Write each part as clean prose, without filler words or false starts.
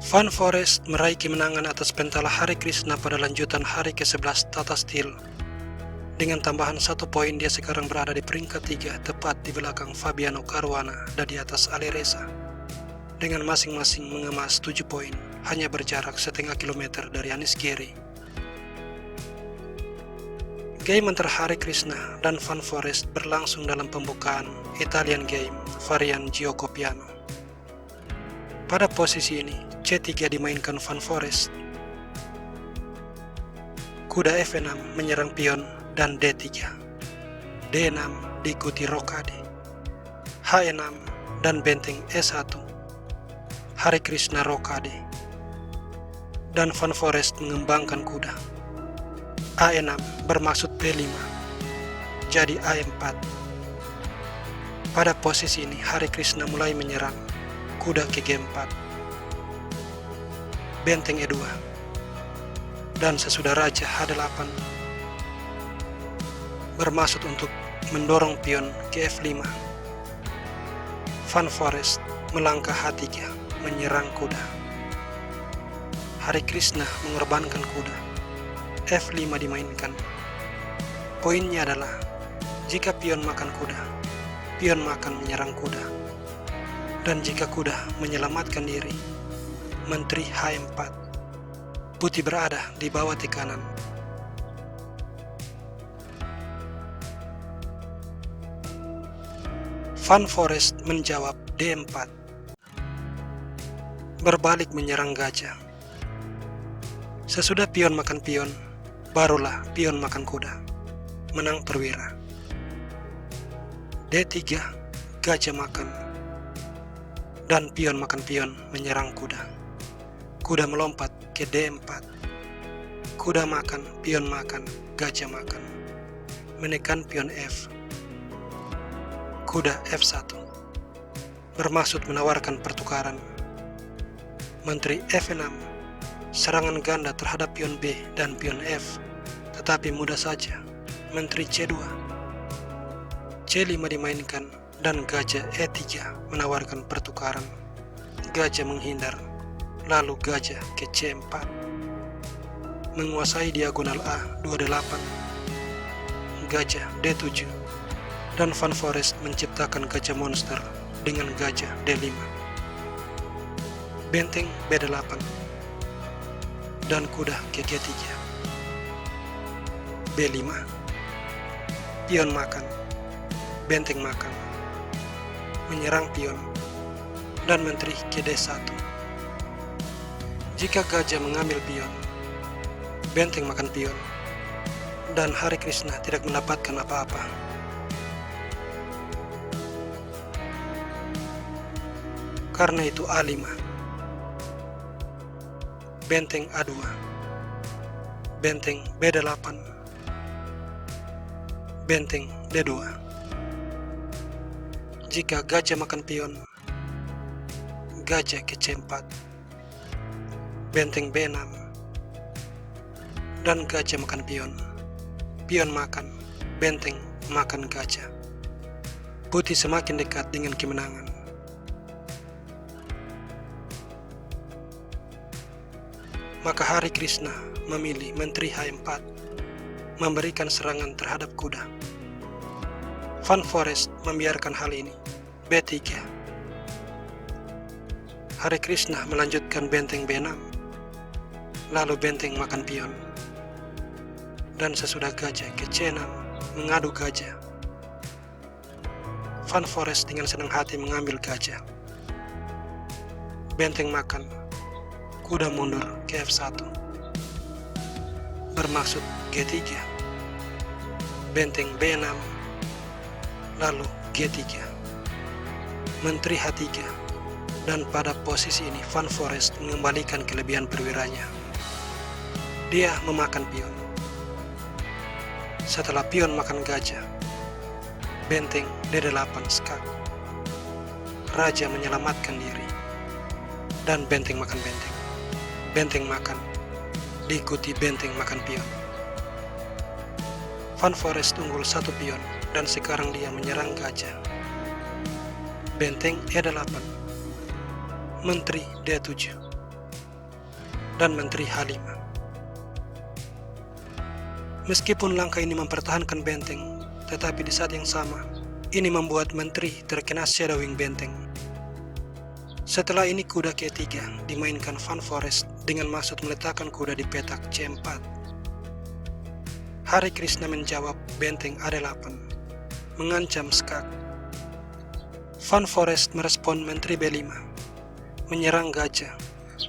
Van Forest meraih kemenangan atas Pentala Hare Krishna pada lanjutan hari ke-11 Tata Steel. Dengan tambahan 1 poin, dia sekarang berada di peringkat 3, tepat di belakang Fabiano Caruana dan di atas Alireza. Dengan masing-masing mengemas 7 poin, hanya berjarak setengah kilometer dari Anish Giri. Game antara Hare Krishna dan Van Forest berlangsung dalam pembukaan Italian Game varian Gioco Piano. Pada posisi ini, C3 dimainkan Van Forest. Kuda F6 menyerang pion dan D3. D6 diikuti rokade. H6 dan benteng E1. Hare Krishna rokade. Dan Van Forest mengembangkan kuda. A6 bermaksud B5. Jadi A4. Pada posisi ini Hare Krishna mulai menyerang kuda ke G4. Benteng E2. Dan sesudah raja H8 bermaksud untuk mendorong pion ke F5. Van Forest melangkah H3 menyerang kuda. Hare Krishna mengorbankan kuda. F5 dimainkan. Poinnya adalah jika pion makan kuda, pion makan menyerang kuda. Dan jika kuda menyelamatkan diri, menteri H4, putih berada di bawah tekanan. Van Forest menjawab D4. Berbalik menyerang gajah. Sesudah pion makan pion, barulah pion makan kuda. Menang perwira. D3, gajah makan. Dan pion makan pion menyerang kuda. Kuda melompat ke D4. Kuda makan, pion makan, gajah makan. Menekan pion F. Kuda F1. Bermaksud menawarkan pertukaran. Menteri F6. Serangan ganda terhadap pion B dan pion F. Tetapi mudah saja. Menteri C2. C5 dimainkan dan gajah E3 menawarkan pertukaran. Gajah menghindar. Lalu gajah ke C4. Menguasai diagonal A 28. Gajah D7. Dan Van Forest menciptakan gajah monster dengan gajah D5. Benteng B8. Dan kuda ke G3. B5. Pion makan. Benteng makan. Menyerang pion. Dan menteri ke D1. Jika gajah mengambil pion, benteng makan pion, dan Hare Krishna tidak mendapatkan apa-apa. Karena itu A5. Benteng A2. Benteng B8. Benteng D2. Jika gajah makan pion, gajah ke C4. Benteng B6. Dan gajah makan pion. Pion makan, benteng makan gajah. Putih semakin dekat dengan kemenangan. Maka Hare Krishna memilih menteri H4 memberikan serangan terhadap kuda. Van Forest membiarkan hal ini. B3. Hare Krishna melanjutkan benteng B6. Lalu benteng makan pion. Dan sesudah gajah ke C6 mengadu gajah. Van Forest dengan senang hati mengambil gajah. Benteng makan. Kuda mundur ke F1. Bermaksud G3. Benteng B6. Lalu G3. Menteri H3. Dan pada posisi ini Van Forest mengembalikan kelebihan perwiranya. Dia memakan pion. Setelah pion makan gajah, benteng D8 skak. Raja menyelamatkan diri. Dan benteng makan benteng. Benteng makan, diikuti benteng makan pion. Van Forest unggul 1 pion dan sekarang dia menyerang gajah. Benteng E8. Menteri D7. dan Menteri H5. Meskipun langkah ini mempertahankan benteng, tetapi di saat yang sama, ini membuat Menteri terkena shadowing benteng. Setelah ini kuda ketiga dimainkan Van Foreest dengan maksud meletakkan kuda di petak C4. Hare Krishna menjawab benteng A8, mengancam skak. Van Foreest merespon Menteri B5, menyerang gajah,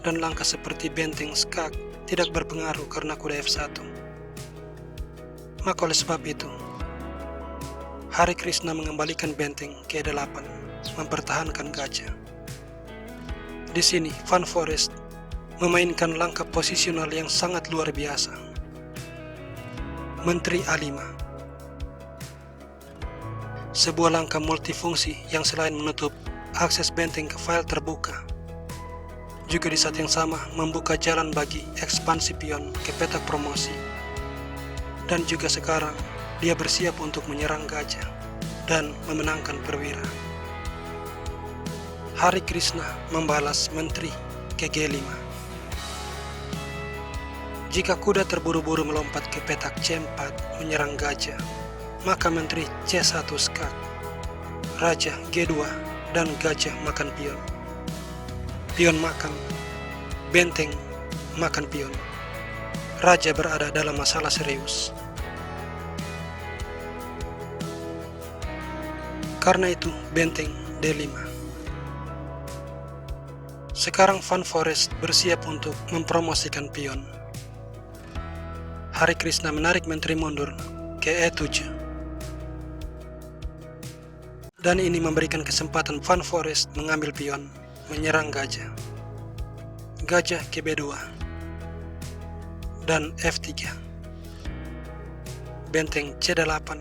dan langkah seperti benteng skak tidak berpengaruh karena kuda F1. Maka oleh sebab itu, Hare Krishna mengembalikan benteng ke E8, mempertahankan gajah. Di sini, Van Foreest memainkan langkah posisional yang sangat luar biasa. Menteri A5, sebuah langkah multifungsi yang selain menutup akses benteng ke file terbuka, juga di saat yang sama membuka jalan bagi ekspansi pion ke petak promosi. Dan juga sekarang, dia bersiap untuk menyerang gajah dan memenangkan perwira. Hare Krishna membalas Menteri ke G5. Jika kuda terburu-buru melompat ke petak C4 menyerang gajah, maka Menteri C1 skak, Raja G2, dan gajah makan pion. Pion makan, benteng makan pion. Raja berada dalam masalah serius. Karena itu, benteng D5. Sekarang Van Foreest bersiap untuk mempromosikan pion. Hare Krishna menarik Menteri mundur ke E7. Dan ini memberikan kesempatan Van Foreest mengambil pion, menyerang gajah. Gajah ke B2 dan F3. Benteng C8.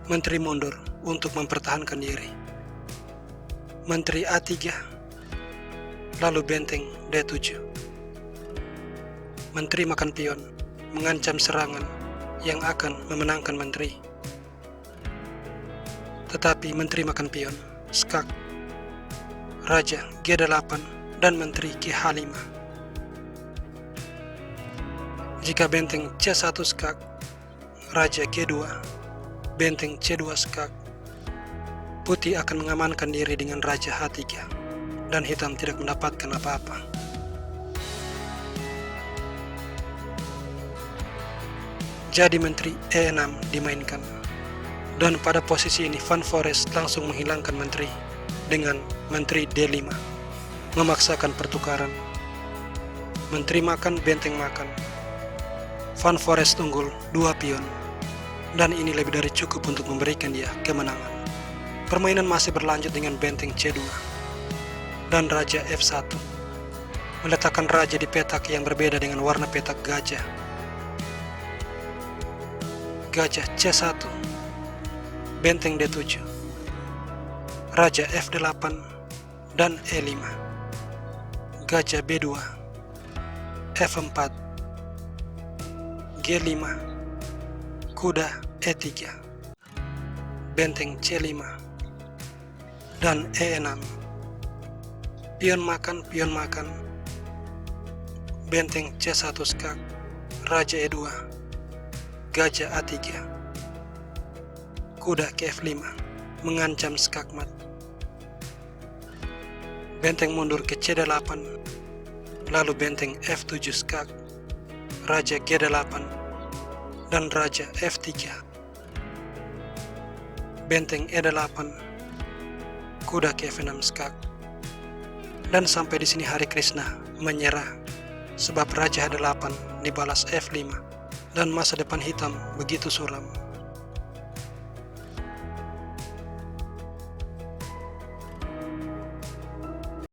Menteri mundur untuk mempertahankan diri. Menteri A3, lalu benteng D7. Menteri makan pion, mengancam serangan yang akan memenangkan Menteri. Tetapi Menteri makan pion, skak, Raja G8, dan Menteri ke H5. Jika benteng C1 skak, Raja G2, benteng C2 skak, putih akan mengamankan diri dengan Raja H3, dan hitam tidak mendapatkan apa-apa. Jadi Menteri E6 dimainkan, dan pada posisi ini Van Foreest langsung menghilangkan Menteri dengan Menteri D5, memaksakan pertukaran. Menteri makan, benteng makan. Van Foreest unggul 2 pion, dan ini lebih dari cukup untuk memberikan dia kemenangan. Permainan masih berlanjut dengan benteng C2 dan Raja F1, meletakkan Raja di petak yang berbeda dengan warna petak gajah. Gajah C1, benteng D7, Raja F8, dan E5. Gajah B2, F4, G5, kuda E3, benteng C5, dan E6. Pion makan, benteng C1 skak, Raja E2, gajah A3, kuda ke F5, mengancam skakmat. Benteng mundur ke C8, lalu benteng F7 skak, Raja G8, dan Raja F3. Benteng E8, kuda ke F6 skak. Dan sampai di sini Hare Krishna menyerah, sebab Raja H8 dibalas F5, dan masa depan hitam begitu suram.